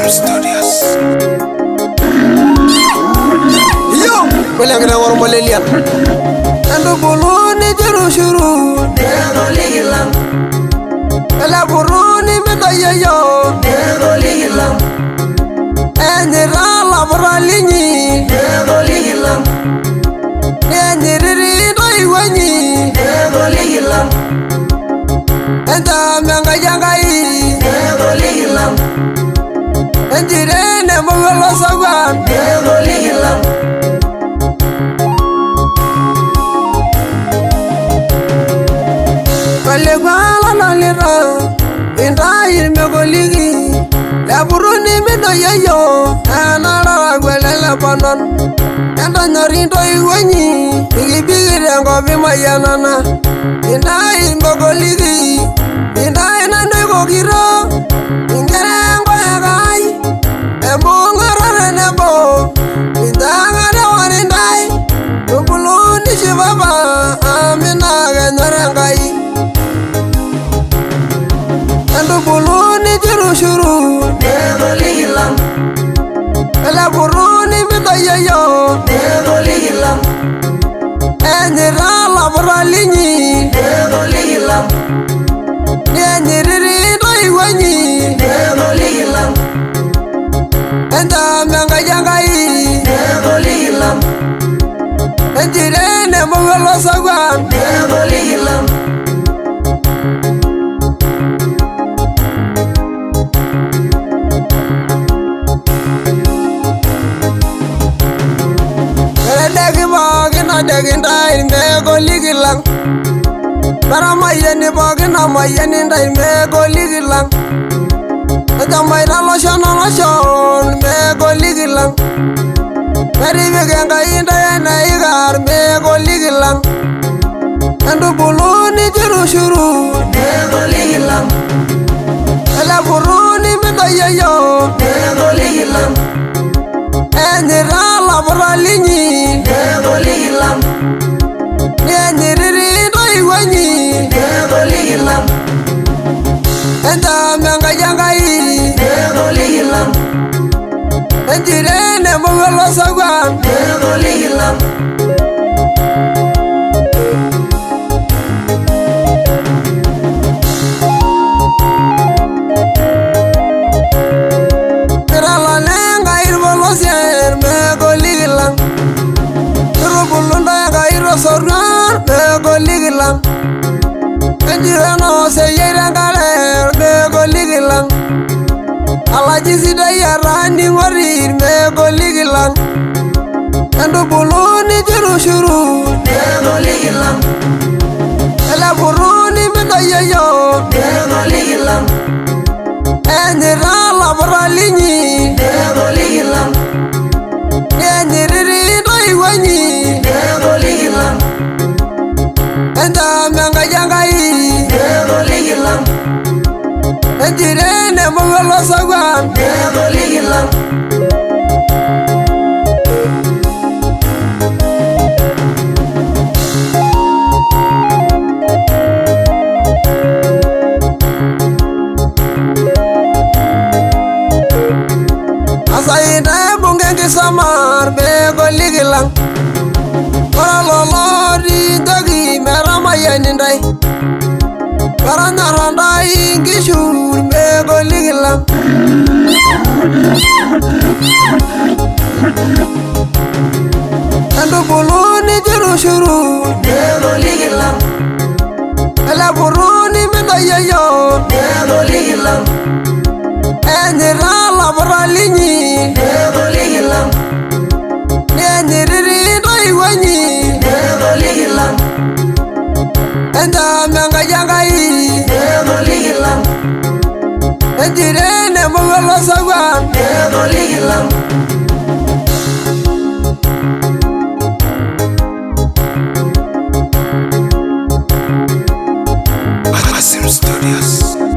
Studios. Yo, bilang kita orang Malaysia. Ando buluni jerushuru, Nego ligilam, ela buruni medaya yo, nego ligilam, enira la boralini, nego ligilam, eniri doi wani, nego ligilam, enta menga jangai, nego ligilam, enjire ne mongolo sawan, nego ligilam, kalegwala nalira, inda Irmegoliki, la buruni medaya yo, anara gwelele panon. Enda nyorindo iwenyi, igibigire ngobi mayanana. Inda Irmegoliki, inda inande gogiro, ingere ngoyagai, embongorore nebo, inda ngare warindai, ubuluni shibaba, amina genyorengai. Endo buluni jirushuru, nego ligilam, ele buruni medaya yo, nego ligilam, enira la boralini, nego ligilam, eniri doi wani, nego ligilam, enta menga jangai, nego ligilam, enjire ne mongolo sawan, nego ligilam, ele degi bogina deginda Irmegoliki lang, bara mayeni bogina mayeni nda Irmegoliki lang, ejamaita loshon Irmegoliki lang, meripik Enkai nda eneiga Irmegoliki lang, endubuluni jirushuru, nego ligilam, ele buruni medaya yo, nego ligilam, enira la boralini, nego ligilam, eniri doi wani, nego ligilam, enta menga jangai, nego ligilam, enjire ne mongolo sawan, nego ligilam, kirala nenga irbolosya Irmegoliki lang, irubulunda enga irosorngan Irmegoliki lang, enjire no seyeire enkare Irmegoliki lang, alaji sidai arani ng'ori Irmegoliki lang, endubuluni jirushuru, nego ligilam, ele buruni medaya yo, nego ligilam, enira la boralini, nego ligilam, eniri doi wani, nego ligilam, enta menga jangai, nego ligilam, enjire ne mongolo sawan, nego ligilam, asaita ebungengi samar Irmegoliki lang, ora lolori ntoki meramayani ndai, baranyara ndai nkishu Irmegoliki lang, endubuluni jirushuru, nego ligilam, ele buruni medaya yo, nego ligilam, enira la boralini, nego ligilam, eniri doi wani, nego ligilam, enta menga jangai, nego ligilam, enjire ne mongolo sawan, nego ligilam, Musa Studios.